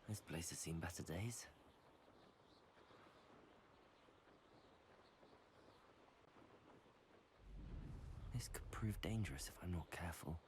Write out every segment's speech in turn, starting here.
This place has seen better days. This could prove dangerous if I'm not careful.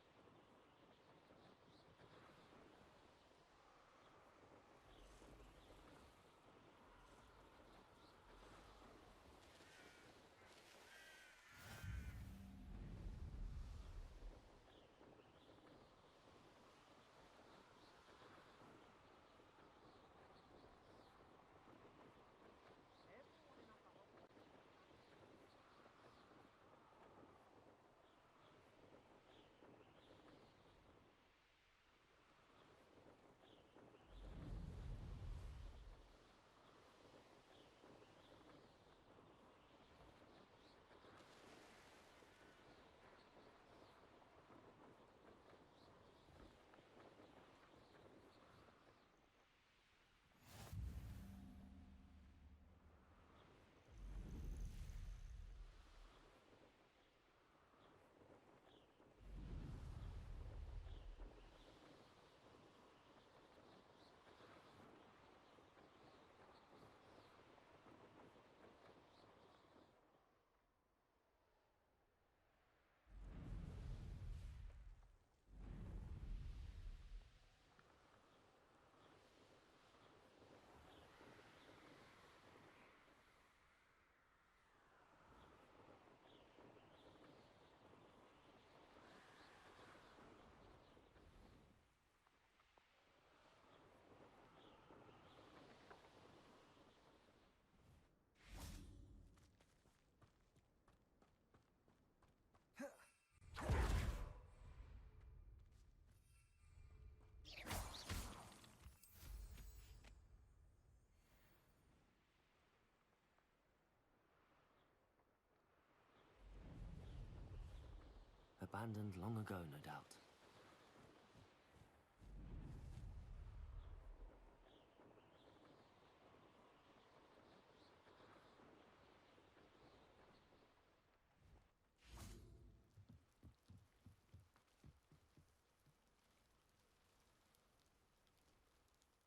Abandoned long ago, no doubt.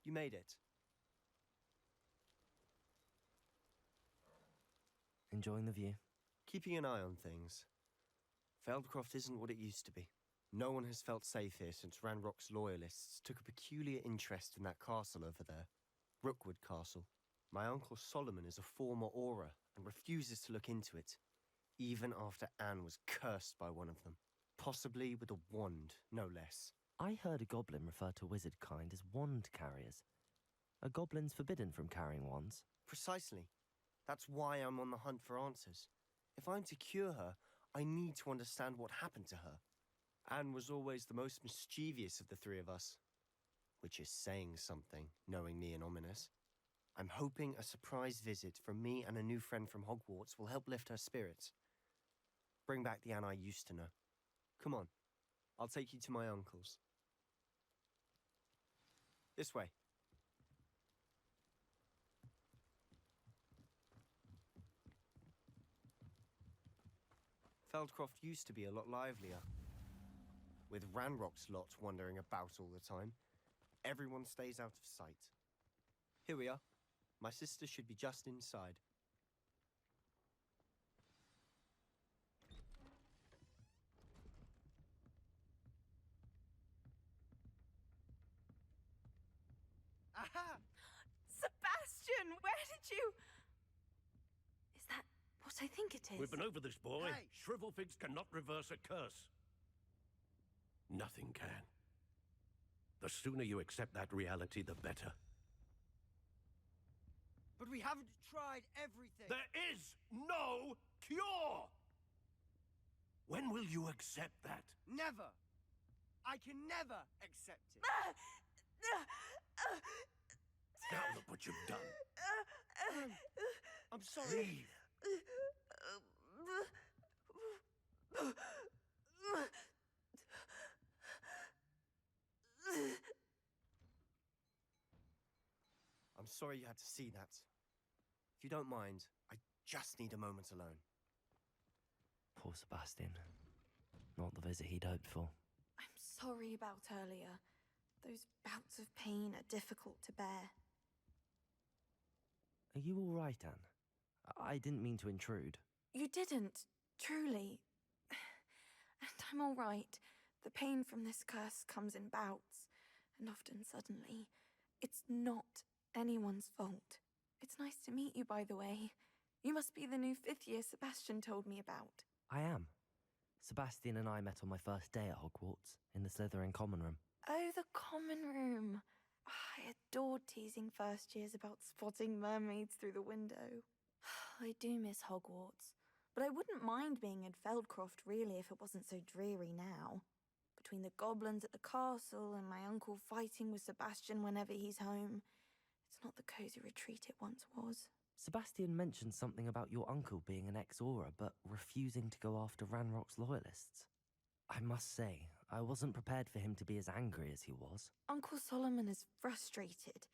You made it. Enjoying the view? Keeping an eye on things. Feldcroft isn't what it used to be. No one has felt safe here since Ranrock's loyalists took a peculiar interest in that castle over there. Rookwood Castle. My uncle Solomon is a former Auror and refuses to look into it, even after Anne was cursed by one of them. Possibly with a wand, no less. I heard a goblin refer to wizard kind as wand carriers. Are goblins forbidden from carrying wands? Precisely. That's why I'm on the hunt for answers. If I'm to cure her, I need to understand what happened to her. Anne was always the most mischievous of the three of us. Which is saying something, knowing me and ominous. I'm hoping a surprise visit from me and a new friend from Hogwarts will help lift her spirits. Bring back the Anne I used to know. Come on, I'll take you to my uncle's. This way. Feldcroft used to be a lot livelier. With Ranrock's lot wandering about all the time, everyone stays out of sight. Here we are. My sister should be just inside. Aha! Sebastian, where did you... Is that what I think it is? We've been over this, boy. Hey! Shrivelfigs cannot reverse a curse. Nothing can. The sooner you accept that reality, the better. But we haven't tried everything. There is no cure! When will you accept that? Never. I can never accept it. Now look what you've done. I'm sorry. Leave. I'm sorry you had to see that. If you don't mind, I just need a moment alone. Poor Sebastian. Not the visit he'd hoped for. I'm sorry about earlier. Those bouts of pain are difficult to bear. Are you all right, Anne? I didn't mean to intrude. You didn't, truly. And I'm all right. The pain from this curse comes in bouts, and often suddenly. It's not anyone's fault. It's nice to meet you, by the way. You must be the new 5th year Sebastian told me about. I am. Sebastian and I met on my first day at Hogwarts, in the Slytherin common room. Oh, the common room. I adored teasing first years about spotting mermaids through the window. I do miss Hogwarts, but I wouldn't mind being in Feldcroft, really, if it wasn't so dreary now. Between the goblins at the castle and my uncle fighting with Sebastian whenever he's home, it's not the cosy retreat it once was. Sebastian mentioned something about your uncle being an ex-Auror, but refusing to go after Ranrock's loyalists. I must say, I wasn't prepared for him to be as angry as he was. Uncle Solomon is frustrated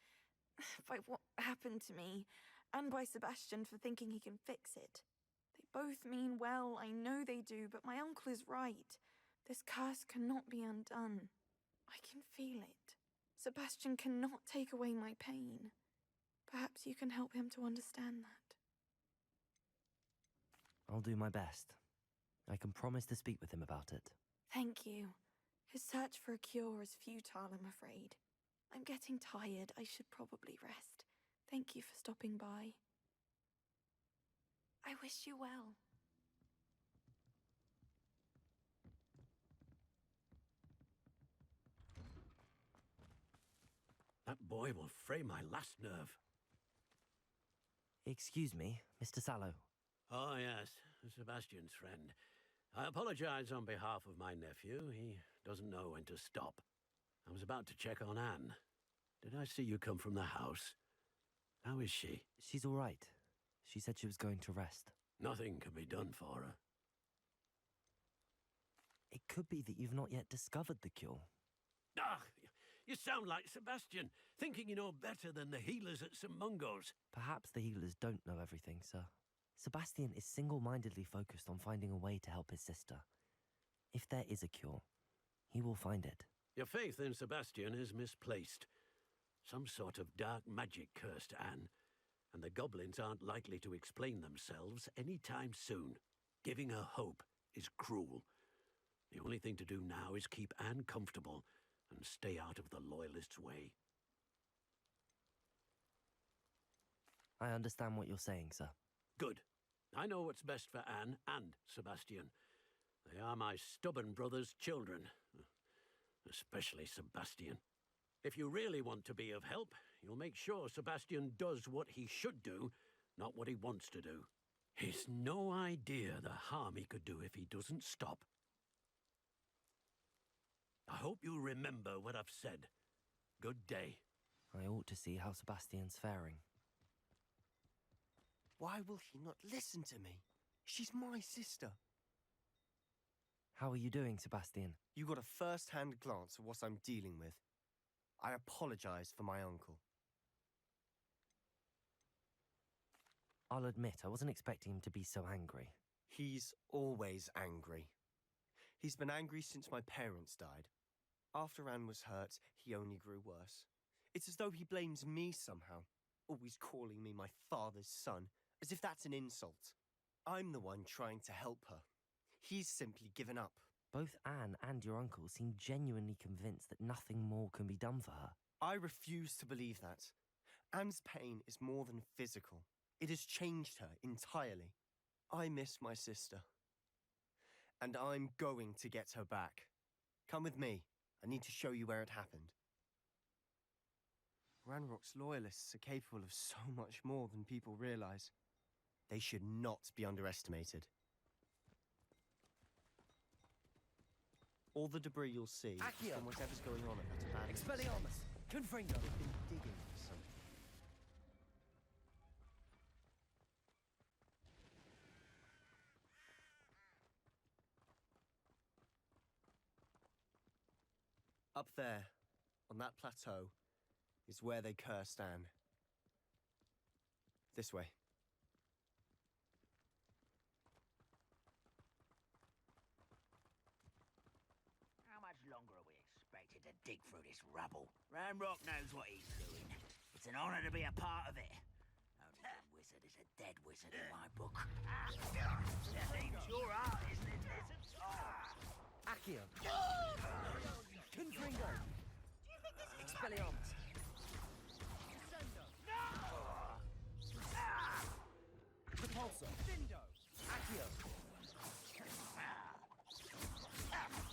by what happened to me, and by Sebastian for thinking he can fix it. They both mean well, I know they do, but my uncle is right. This curse cannot be undone. I can feel it. Sebastian cannot take away my pain. Perhaps you can help him to understand that. I'll do my best. I can promise to speak with him about it. Thank you. His search for a cure is futile, I'm afraid. I'm getting tired. I should probably rest. Thank you for stopping by. I wish you well. That boy will fray my last nerve. Excuse me, Mr. Sallow. Oh, yes, Sebastian's friend. I apologize on behalf of my nephew. He doesn't know when to stop. I was about to check on Anne. Did I see you come from the house? How is she? She's all right. She said she was going to rest. Nothing can be done for her. It could be that you've not yet discovered the cure. Ah, you sound like Sebastian, thinking you know better than the healers at St. Mungo's. Perhaps the healers don't know everything, sir. Sebastian is single-mindedly focused on finding a way to help his sister. If there is a cure, he will find it. Your faith in Sebastian is misplaced. Some sort of dark magic cursed Anne, and the goblins aren't likely to explain themselves any time soon. Giving her hope is cruel. The only thing to do now is keep Anne comfortable and stay out of the Loyalists' way. I understand what you're saying, sir. Good. I know what's best for Anne and Sebastian. They are my stubborn brother's children. Especially Sebastian. If you really want to be of help, you'll make sure Sebastian does what he should do, not what he wants to do. He's no idea the harm he could do if he doesn't stop. I hope you remember what I've said. Good day. I ought to see how Sebastian's faring. Why will he not listen to me? She's my sister. How are you doing, Sebastian? You got a first-hand glance at what I'm dealing with. I apologize for my uncle. I'll admit, I wasn't expecting him to be so angry. He's always angry. He's been angry since my parents died. After Anne was hurt, he only grew worse. It's as though he blames me somehow, always calling me my father's son, as if that's an insult. I'm the one trying to help her. He's simply given up. Both Anne and your uncle seem genuinely convinced that nothing more can be done for her. I refuse to believe that. Anne's pain is more than physical. It has changed her entirely. I miss my sister. And I'm going to get her back. Come with me. I need to show you where it happened. Ranrock's loyalists are capable of so much more than people realize. They should not be underestimated. All the debris you'll see Accio. from whatever's going on at that abandoned Expelliarmus! Confringo! They've been digging for something. Up there, on that plateau, is where they cursed Anne. This way. How much longer are we expected to dig through this rubble. Ranrock knows what he's doing. It's an honor to be a part of it. Only a wizard is a dead wizard in my book. Seems your art, isn't it, lizard? Accio. Confringo. Expelliarmus. Repulsor. Dindo. Accio.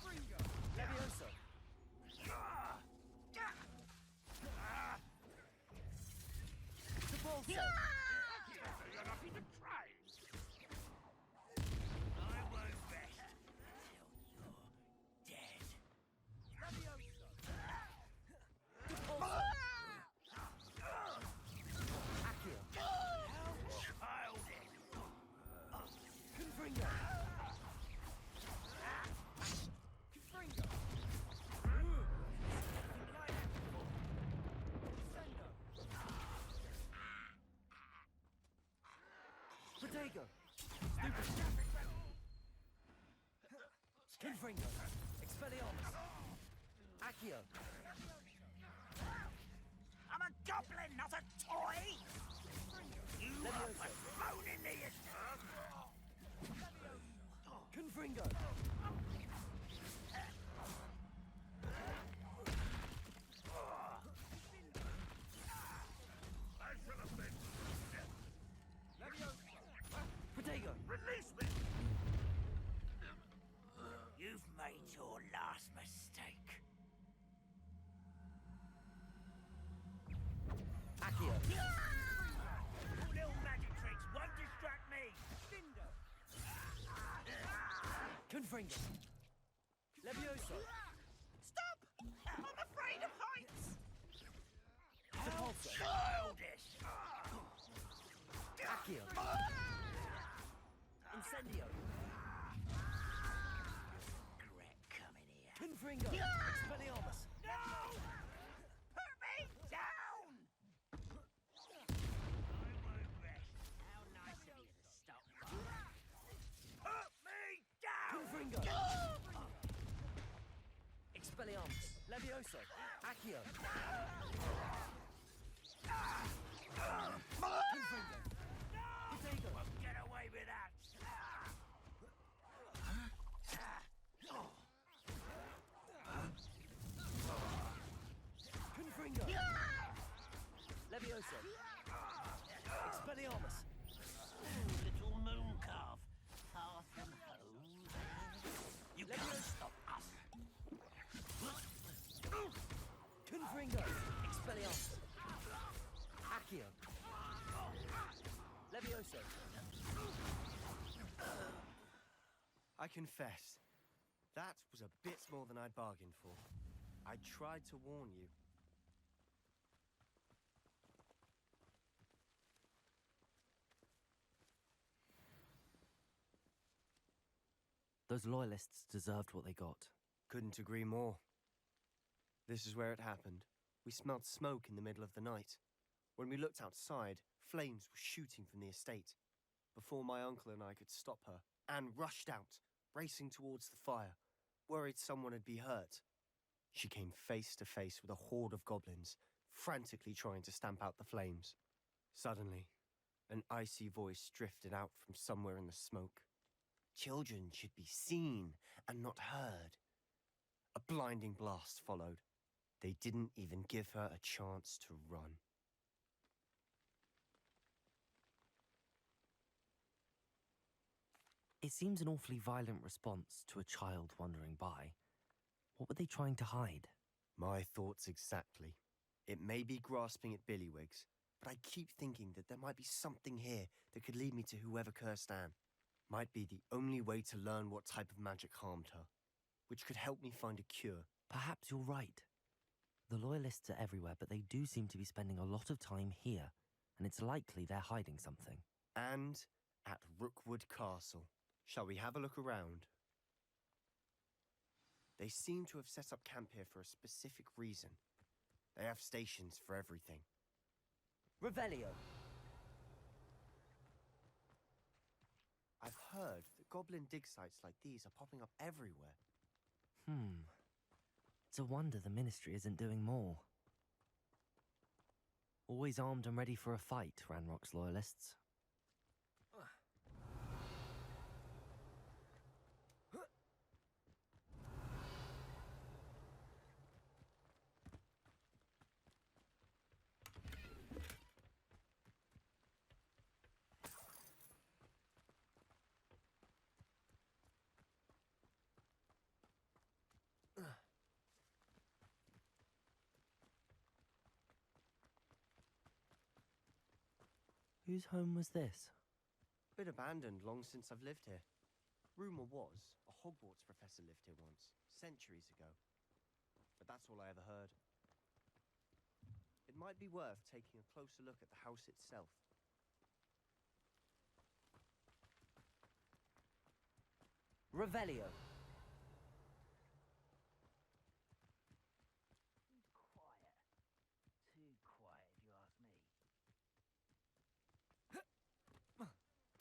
Fringo. Levioso. Repulsor. You're not even trying. I won't rest till you're dead. Levioso. Repulsor. Accio. Childish. Confringo. Fringo. Protego. Confringo. Expelliarmus. Accio. I'm a goblin, not a toy! You are thrown in the Confringo. I shall have been. Protego. Release me! You've made your last mistake. Accio. Little magic tricks won't distract me! Dindo. Confringo. Levioso. Stop! I'm afraid of heights! Repulsor. Childish! Accio. Incendio. Regret coming here. Confringo. Expelliarmus. No! Put me down! I won't rest. How nice of you to stop by. Put me down! Confringo. Expelliarmus. Levioso. Accio. Confringo. Protego. Won't get away with that! Confringo. Levioso. Expelliarmus. Little moon calf, far from home. You can't stop us. Confringo. Expelliarmus. Accio. Levioso. I confess, that was a bit more than I'd bargained for. I tried to warn you. Those loyalists deserved what they got. Couldn't agree more. This is where it happened. We smelled smoke in the middle of the night. When we looked outside, flames were shooting from the estate. Before my uncle and I could stop her, Anne rushed out, racing towards the fire, worried someone had been hurt. She came face to face with a horde of goblins, frantically trying to stamp out the flames. Suddenly, an icy voice drifted out from somewhere in the smoke. Children should be seen and not heard. A blinding blast followed. They didn't even give her a chance to run. It seems an awfully violent response to a child wandering by. What were they trying to hide? My thoughts exactly. It may be grasping at Billywigs, but I keep thinking that there might be something here that could lead me to whoever cursed Anne. Might be the only way to learn what type of magic harmed her, which could help me find a cure. Perhaps you're right. The Loyalists are everywhere, but they do seem to be spending a lot of time here, and it's likely they're hiding something. And at Rookwood Castle. Shall we have a look around? They seem to have set up camp here for a specific reason. They have stations for everything. Revelio. I've heard that goblin dig sites like these are popping up everywhere. It's a wonder the Ministry isn't doing more. Always armed and ready for a fight, Ranrock's loyalists. Whose home was this? Been abandoned long since I've lived here. Rumour was a Hogwarts professor lived here once, centuries ago. But that's all I ever heard. It might be worth taking a closer look at the house itself. Revelio. Quiet. Too quiet, if you ask me.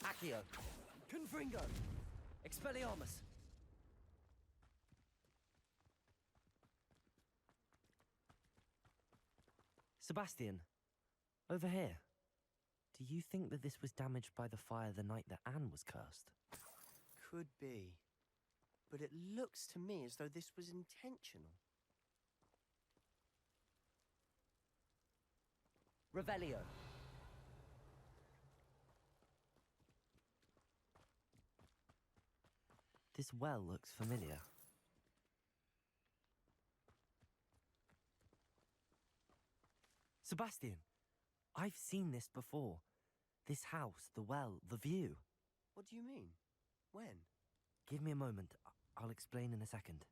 Accio. Confringo. Expelliarmus. Sebastian, over here. Do you think that this was damaged by the fire the night that Anne was cursed? Could be. But it looks to me as though this was intentional. Revelio. This well looks familiar. Sebastian, I've seen this before. This house, the well, the view. What do you mean? When? Give me a moment. I'll explain in a second.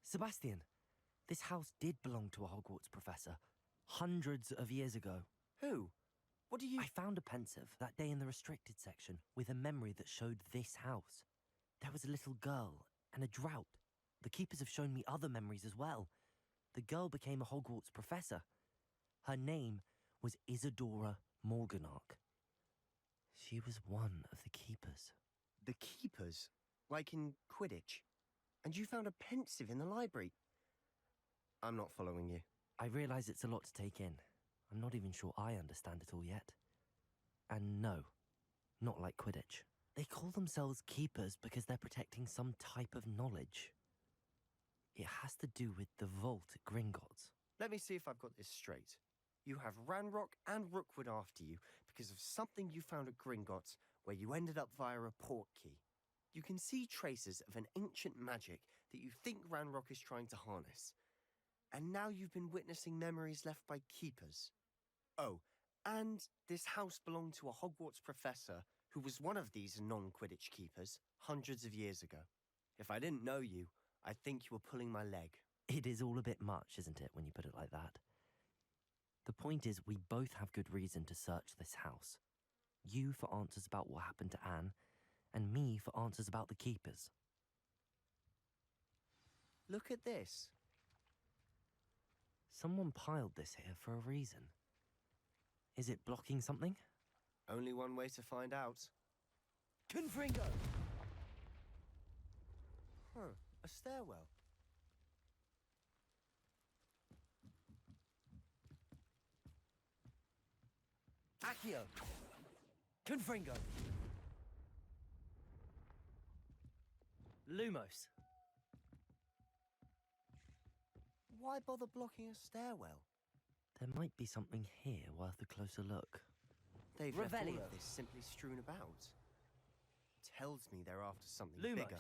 Sebastian, this house did belong to a Hogwarts professor, hundreds of years ago. Who? What do you... I found a pensive that day in the restricted section with a memory that showed this house. There was a little girl and a drought. The keepers have shown me other memories as well. The girl became a Hogwarts professor. Her name was Isadora Morganark. She was one of the keepers. The keepers? Like in Quidditch? And you found a pensive in the library? I'm not following you. I realize it's a lot to take in. I'm not even sure I understand it all yet. And no, not like Quidditch. They call themselves keepers because they're protecting some type of knowledge. It has to do with the vault at Gringotts. Let me see if I've got this straight. You have Ranrock and Rookwood after you because of something you found at Gringotts where you ended up via a portkey. You can see traces of an ancient magic that you think Ranrock is trying to harness. And now you've been witnessing memories left by keepers. Oh, and this house belonged to a Hogwarts professor who was one of these non-Quidditch keepers hundreds of years ago. If I didn't know you, I'd think you were pulling my leg. It is all a bit much, isn't it, when you put it like that? The point is, we both have good reason to search this house. You for answers about what happened to Anne, and me for answers about the keepers. Look at this. Someone piled this here for a reason. Is it blocking something? Only one way to find out. Confringo! Huh, a stairwell. Accio! Confringo! Lumos! Why bother blocking a stairwell? There might be something here worth a closer look. They've left all Revelio. of this simply strewn about. Tells me they're after something Lumos! bigger.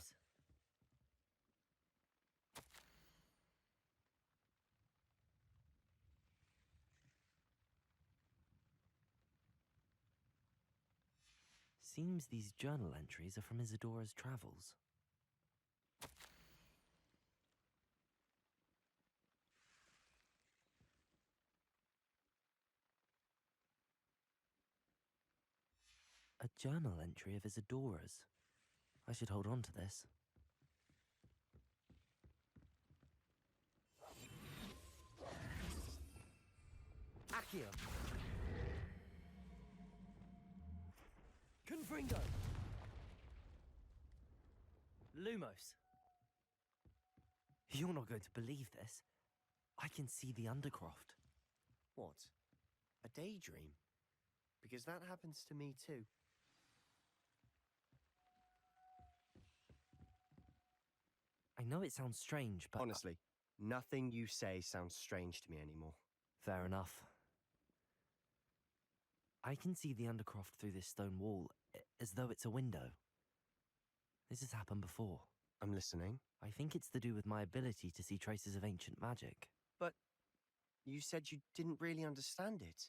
Seems these journal entries are from Isadora's travels. A journal entry of Isadora's. I should hold on to this. Accio! Confringo! Lumos. You're not going to believe this. I can see the Undercroft. What? A daydream? Because that happens to me too. I know it sounds strange, but... Honestly, nothing you say sounds strange to me anymore. Fair enough. I can see the Undercroft through this stone wall, as though it's a window. This has happened before. I'm listening. I think it's to do with my ability to see traces of ancient magic. But you said you didn't really understand it,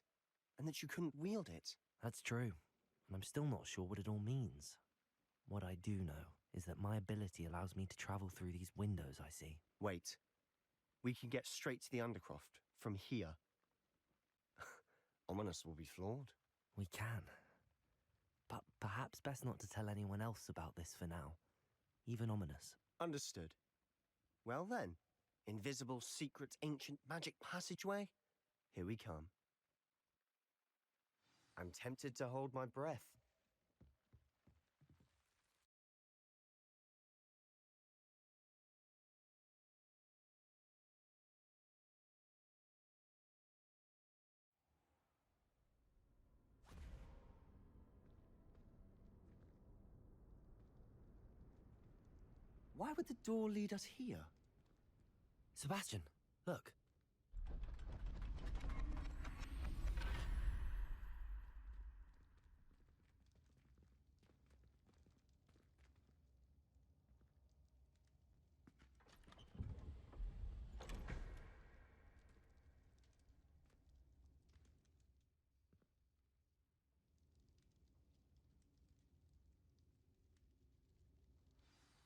and that you couldn't wield it. That's true, and I'm still not sure what it all means. What I do know is that my ability allows me to travel through these windows I see. Wait. We can get straight to the Undercroft from here. Ominous will be floored. We can. But perhaps best not to tell anyone else about this for now. Even Ominous. Understood. Well then, invisible, secret, ancient magic passageway? Here we come. I'm tempted to hold my breath. Why would the door lead us here? Sebastian, look.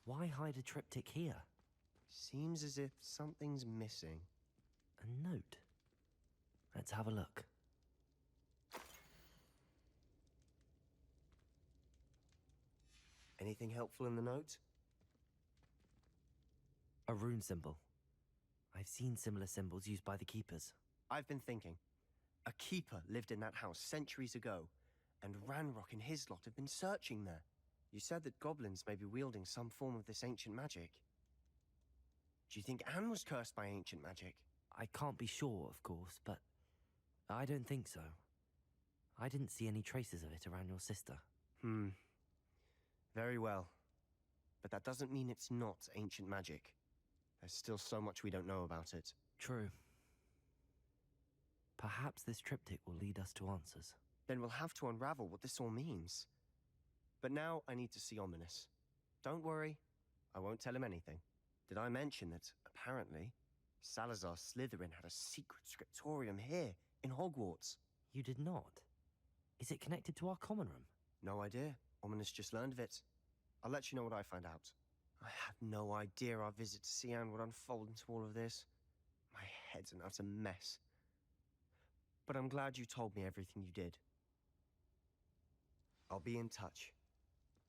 Why hide a triptych here? Seems as if something's missing. A note. Let's have a look. Anything helpful in the note? A rune symbol. I've seen similar symbols used by the keepers. I've been thinking. A keeper lived in that house centuries ago, and Ranrock and his lot have been searching there. You said that goblins may be wielding some form of this ancient magic. Do you think Anne was cursed by ancient magic? I can't be sure, of course, but I don't think so. I didn't see any traces of it around your sister. Very well. But that doesn't mean it's not ancient magic. There's still so much we don't know about it. True. Perhaps this triptych will lead us to answers. Then we'll have to unravel what this all means. But now I need to see Ominous. Don't worry, I won't tell him anything. Did I mention that, apparently, Salazar Slytherin had a secret scriptorium here, in Hogwarts? You did not? Is it connected to our common room? No idea. Ominous just learned of it. I'll let you know what I find out. I had no idea our visit to Sian would unfold into all of this. My head's an utter mess. But I'm glad you told me everything you did. I'll be in touch.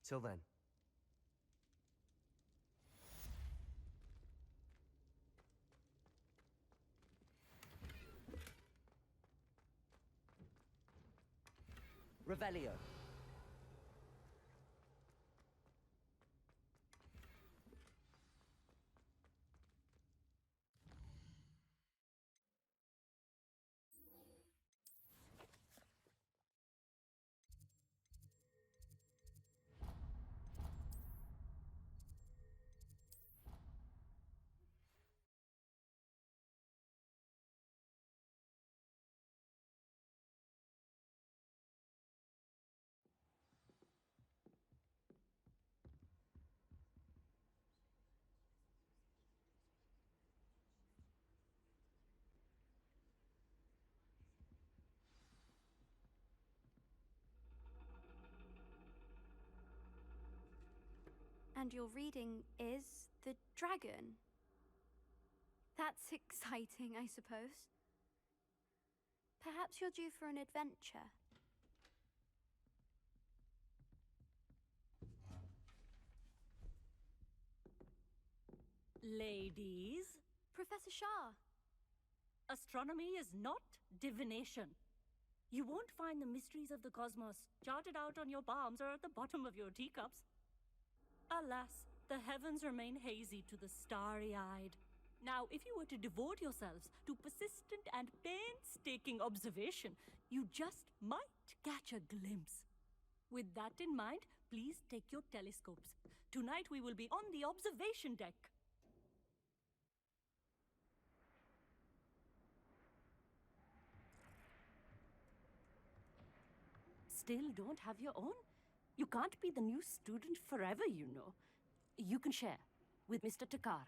Till then. Revelio. And your reading is The Dragon. That's exciting, I suppose. Perhaps you're due for an adventure. Ladies, Professor Shah. astronomy is not divination. You won't find the mysteries of the cosmos charted out on your palms or at the bottom of your teacups. Alas, The heavens remain hazy to the starry-eyed. Now, if you were to devote yourselves to persistent and painstaking observation, you just might catch a glimpse. With that in mind, please take your telescopes. Tonight we will be on the observation deck. Still don't have your own? You can't be the new student forever, you know. You can share with Mr. Takar.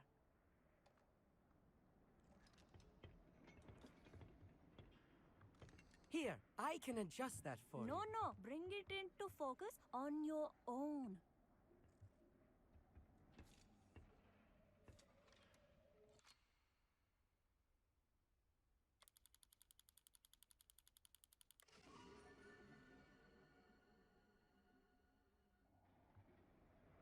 Here, I can adjust that for you. No, bring it into focus on your own.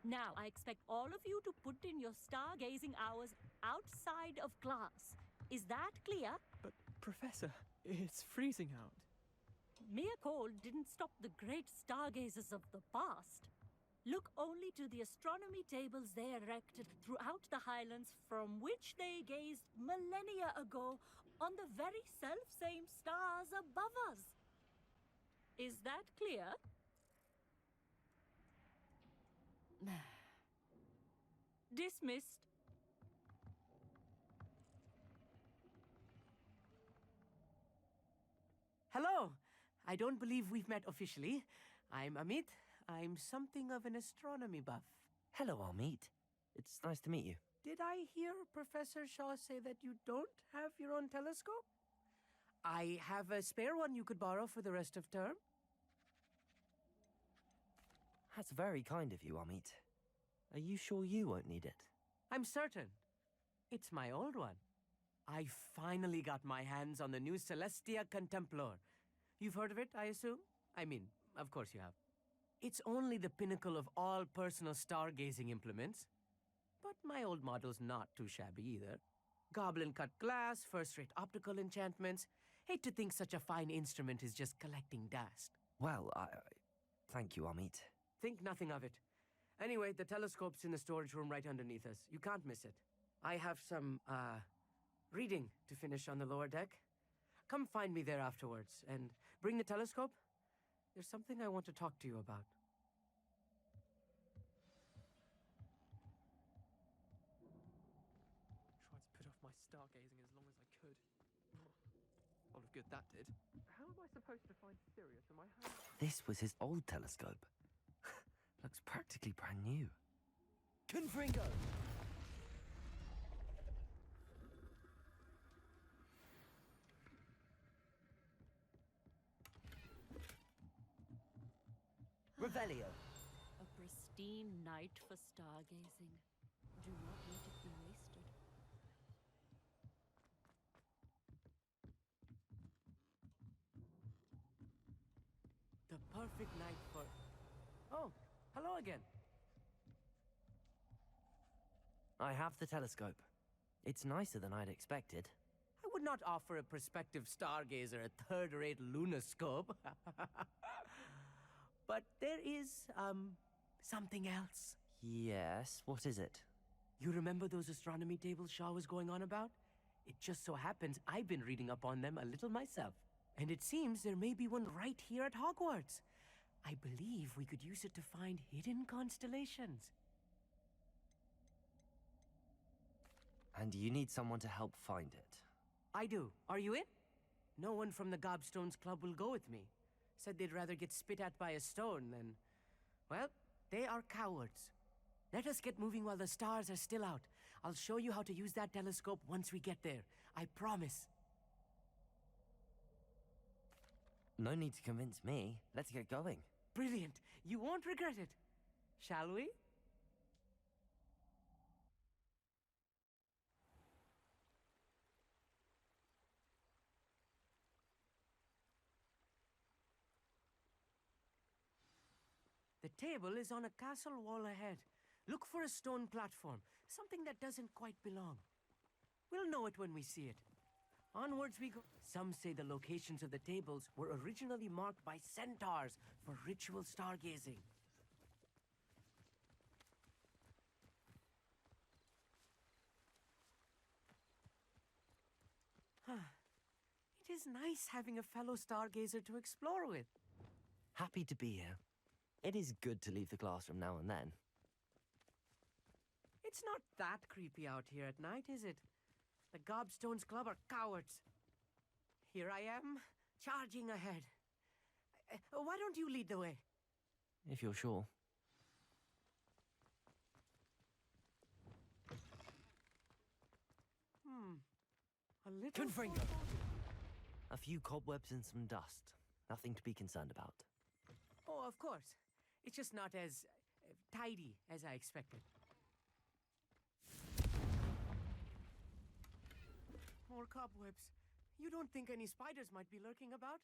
Now, I expect all of you to put in your stargazing hours outside of class. Is that clear? But, Professor, it's freezing out. Mere cold didn't stop the great stargazers of the past. Look only to the astronomy tables they erected throughout the Highlands from which they gazed millennia ago on the very self-same stars above us. Is that clear? Dismissed. Hello! I don't believe we've met officially. I'm Amit. I'm something of an astronomy buff. Hello, Amit. It's nice to meet you. Did I hear Professor Shaw say that you don't have your own telescope? I have a spare one you could borrow for the rest of term. That's very kind of you, Amit. Are you sure you won't need it? I'm certain. It's my old one. I finally got my hands on the new Celestia Contemplor. You've heard of it, I assume? I mean, of course you have. It's only the pinnacle of all personal stargazing implements. But my old model's not too shabby either. Goblin-cut glass, first-rate optical enchantments. Hate to think such a fine instrument is just collecting dust. Well, thank you, Amit. Think nothing of it. Anyway, the telescope's in the storage room right underneath us. You can't miss it. I have some, reading to finish on the lower deck. Come find me there afterwards, and bring the telescope. There's something I want to talk to you about. Tried to put off my stargazing as long as I could. A lot of good that did. How am I supposed to find Sirius in my house? This was his old telescope. Looks practically brand new. Confringo! Revelio. A pristine night for stargazing. Do not let it be wasted. The perfect night for... Oh, hello again. I have the telescope. It's nicer than I'd expected. I would not offer a prospective stargazer a third-rate lunoscope. But there is, something else. Yes, what is it? You remember those astronomy tables Shaw was going on about? It just so happens I've been reading up on them a little myself. And it seems there may be one right here at Hogwarts. I believe we could use it to find hidden constellations. And you need someone to help find it. I do. Are you in? No one from the Gobstones Club will go with me. Said they'd rather get spit at by a stone than... Well, they are cowards. Let us get moving while the stars are still out. I'll show you how to use that telescope once we get there. I promise. No need to convince me. Let's get going. Brilliant. You won't regret it. Shall we? The table is on a castle wall ahead. Look for a stone platform, something that doesn't quite belong. We'll know it when we see it. Onwards we go. Some say the locations of the tables were originally marked by centaurs for ritual stargazing. It is nice having a fellow stargazer to explore with. Happy to be here. It is good to leave the classroom now and then. It's not that creepy out here at night, is it? The Gobstones Club are cowards. Here I am, charging ahead. Why don't you lead the way? If you're sure. A little... Confringo! A few cobwebs and some dust. Nothing to be concerned about. Oh, of course. It's just not as tidy as I expected. More cobwebs. You don't think any spiders might be lurking about?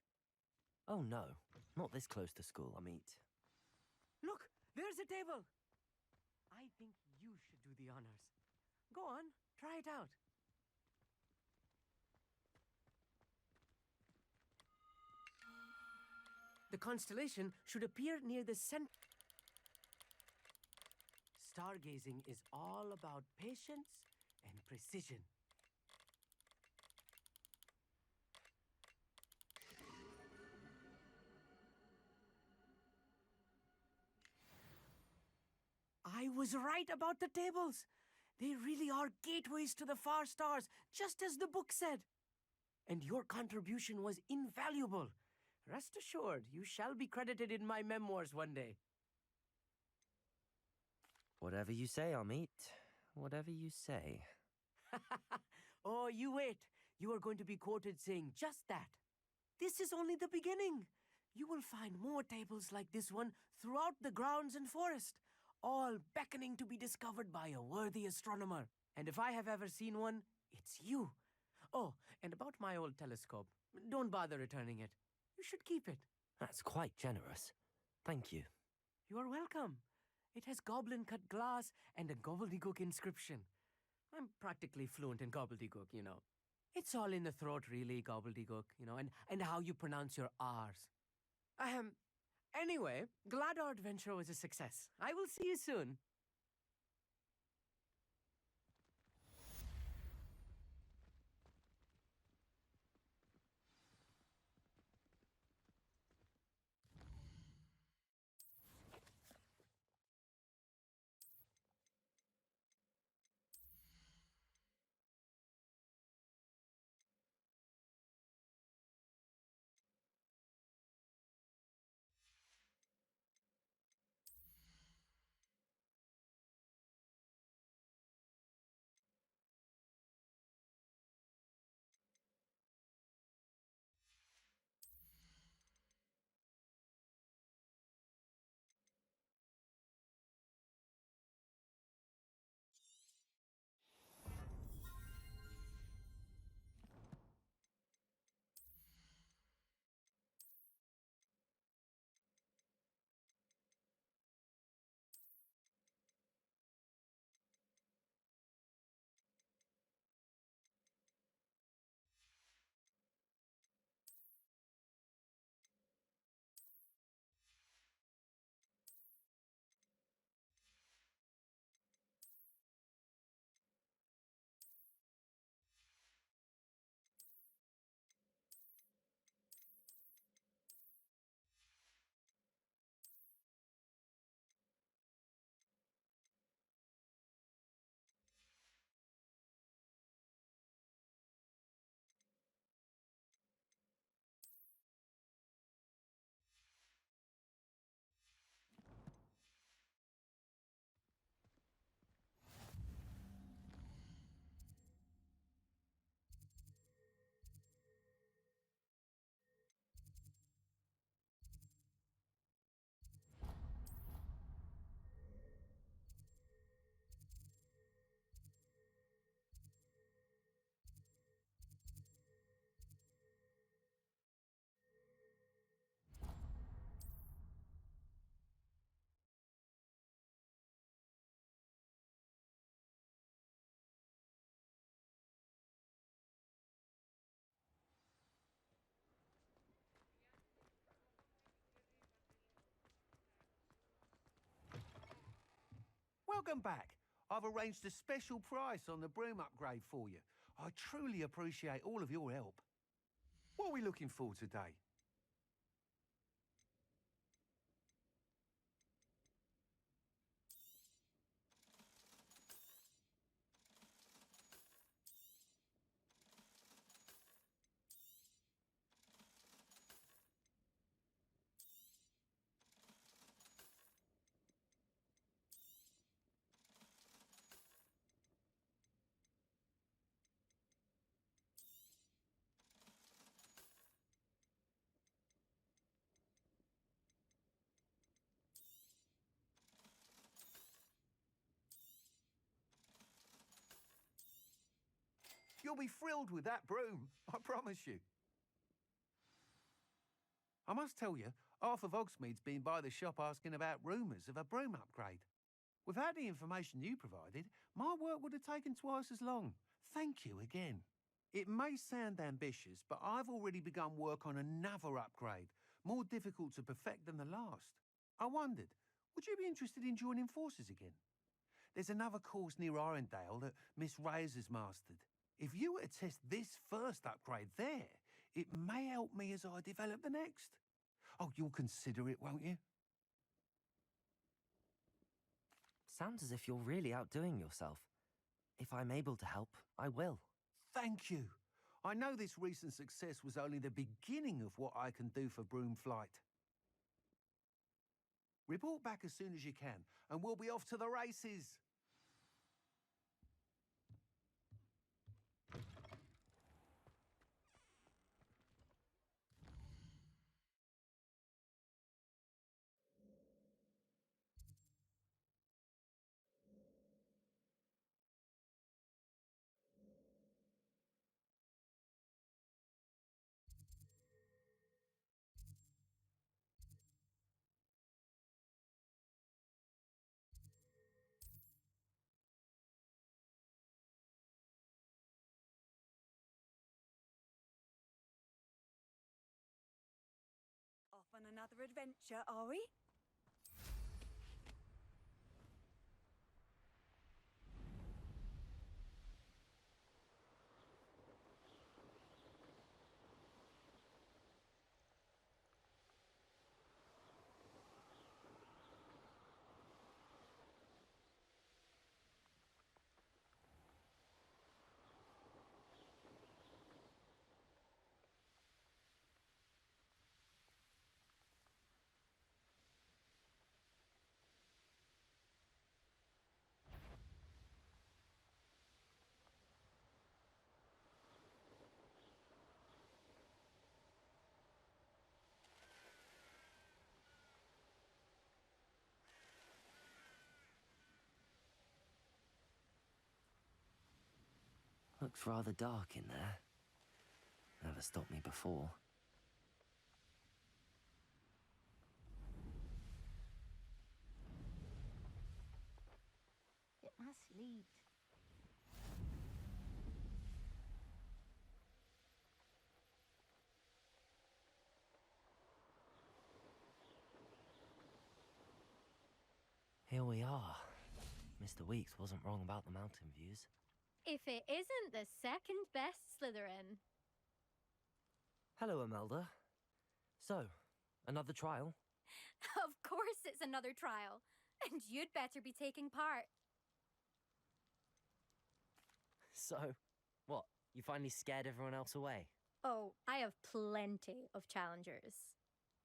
Oh no, not this close to school, Amit. Look, there's a table. I think you should do the honors. Go on, try it out. The constellation should appear near the center. Stargazing is all about patience and precision. I was right about the tables. They really are gateways to the far stars, just as the book said. And your contribution was invaluable. Rest assured, you shall be credited in my memoirs one day. Whatever you say, Amit. Whatever you say. Oh, you wait. You are going to be quoted saying just that. This is only the beginning. You will find more tables like this one throughout the grounds and forest, all beckoning to be discovered by a worthy astronomer. And if I have ever seen one, it's you. Oh, and about my old telescope, don't bother returning it. You should keep it. That's quite generous. Thank you. You are welcome. It has goblin-cut glass and a gobbledygook inscription. I'm practically fluent in gobbledygook, you know. It's all in the throat, really, gobbledygook, you know, and how you pronounce your R's. Anyway, glad our adventure was a success. I will see you soon. Welcome back. I've arranged a special price on the broom upgrade for you. I truly appreciate all of your help. What are we looking for today? You'll be thrilled with that broom, I promise you. I must tell you, half of Hogsmeade's been by the shop asking about rumours of a broom upgrade. Without the information you provided, my work would have taken twice as long. Thank you again. It may sound ambitious, but I've already begun work on another upgrade, more difficult to perfect than the last. I wondered, would you be interested in joining forces again? There's another course near Arendelle that Miss Reyes has mastered. If you were to test this first upgrade there, it may help me as I develop the next. Oh, you'll consider it, won't you? Sounds as if you're really outdoing yourself. If I'm able to help, I will. Thank you. I know this recent success was only the beginning of what I can do for broom flight. Report back as soon as you can, and we'll be off to the races. Off on another adventure, are we? Looks rather dark in there. Never stopped me before. It must lead. Here we are. Mr. Weeks wasn't wrong about the mountain views. If it isn't the second best Slytherin. Hello, Imelda. So, another trial? Of course it's another trial. And you'd better be taking part. So, what? You finally scared everyone else away? Oh, I have plenty of challengers.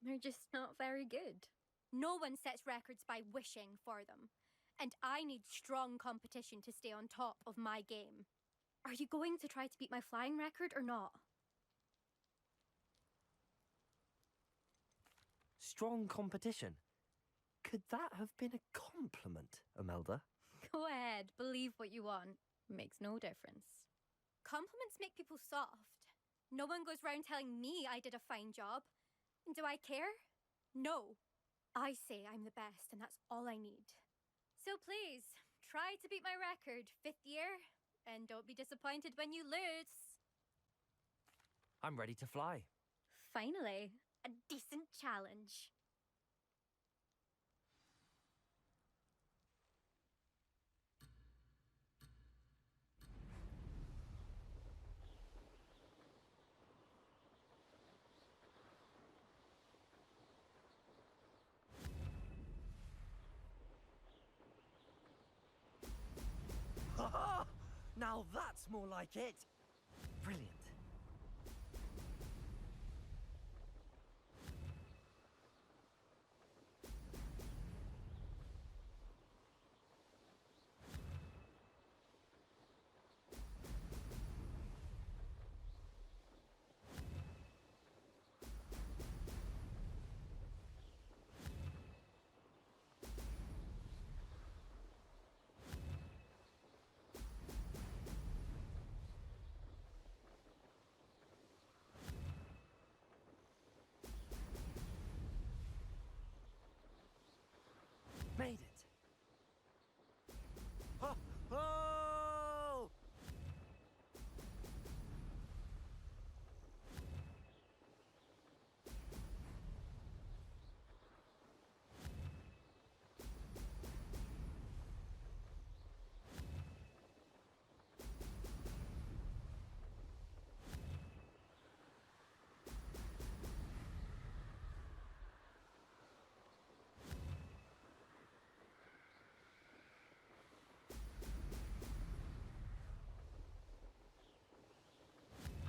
They're just not very good. No one sets records by wishing for them. And I need strong competition to stay on top of my game. Are you going to try to beat my flying record or not? Strong competition? Could that have been a compliment, Imelda? Go ahead, believe what you want. Makes no difference. Compliments make people soft. No one goes round telling me I did a fine job. And do I care? No. I say I'm the best, and that's all I need. So please, try to beat my record, 5th year, and don't be disappointed when you lose. I'm ready to fly. Finally, a decent challenge. Now that's more like it! Brilliant. Made it! Ho! Ho!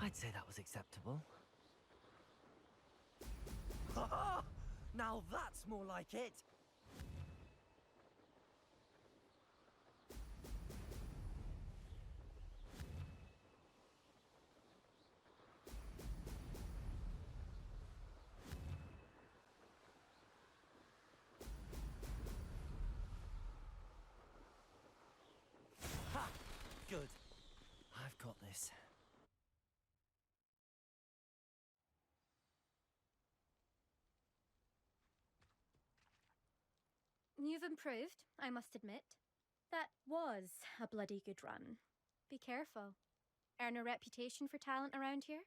I'd say that was acceptable. Ha ha! Now that's more like it! Ha! Good. I've got this. You've improved, I must admit. That was a bloody good run. Be careful. Earn a reputation for talent around here,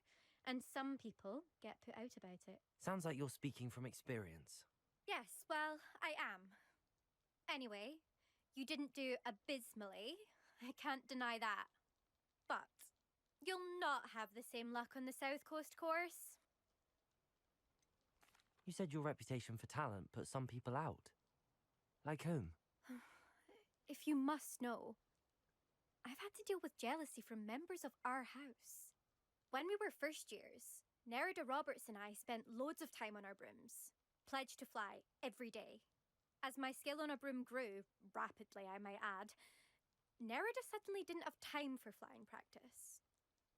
and some people get put out about it. Sounds like you're speaking from experience. Yes, well, I am. Anyway, you didn't do abysmally. I can't deny that. But you'll not have the same luck on the South Coast course. You said your reputation for talent put some people out. Like whom? If you must know, I've had to deal with jealousy from members of our house. When we were first years, Nerida Roberts and I spent loads of time on our brooms, pledged to fly every day. As my skill on a broom grew, rapidly I might add, Nerida suddenly didn't have time for flying practice.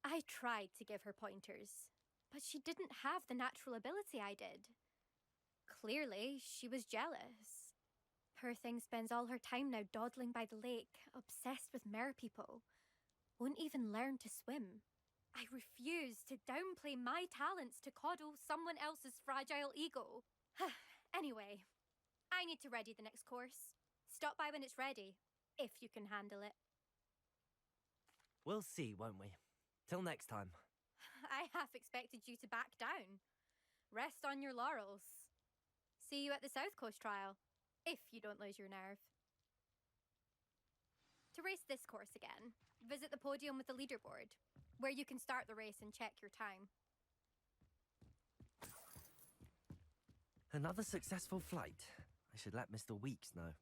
I tried to give her pointers, but she didn't have the natural ability I did. Clearly, she was jealous. Poor thing spends all her time now dawdling by the lake, obsessed with mer people. Won't even learn to swim. I refuse to downplay my talents to coddle someone else's fragile ego. Anyway, I need to ready the next course. Stop by when it's ready, if you can handle it. We'll see, won't we? Till next time. I half expected you to back down. Rest on your laurels. See you at the South Coast trial, if you don't lose your nerve. To race this course again, visit the podium with the leaderboard, where you can start the race and check your time. Another successful flight. I should let Mr. Weeks know.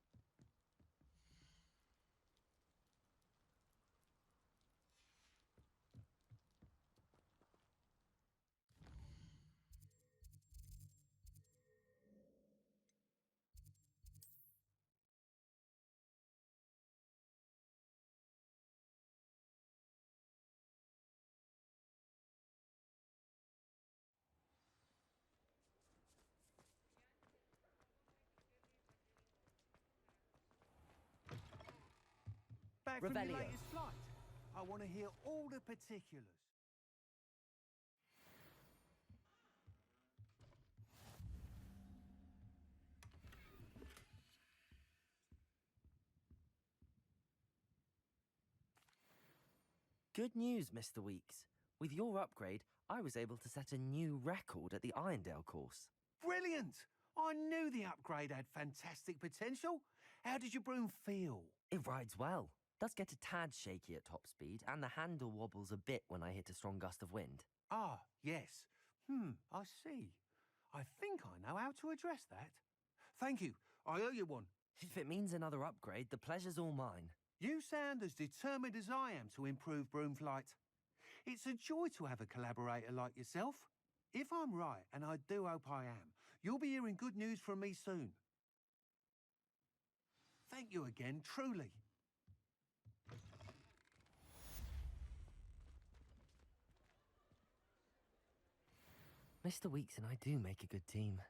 Back from your Revelio. latest flight. I want to hear all the particulars. Good news, Mr. Weeks. With your upgrade, I was able to set a new record at the Irondale course. Brilliant! I knew the upgrade had fantastic potential. How did your broom feel? It rides well. Does get a tad shaky at top speed, and the handle wobbles a bit when I hit a strong gust of wind. Ah, yes. I see. I think I know how to address that. Thank you. I owe you one. If it means another upgrade, the pleasure's all mine. You sound as determined as I am to improve broom flight. It's a joy to have a collaborator like yourself. If I'm right, and I do hope I am, you'll be hearing good news from me soon. Thank you again, truly. Mr. Weeks and I do make a good team.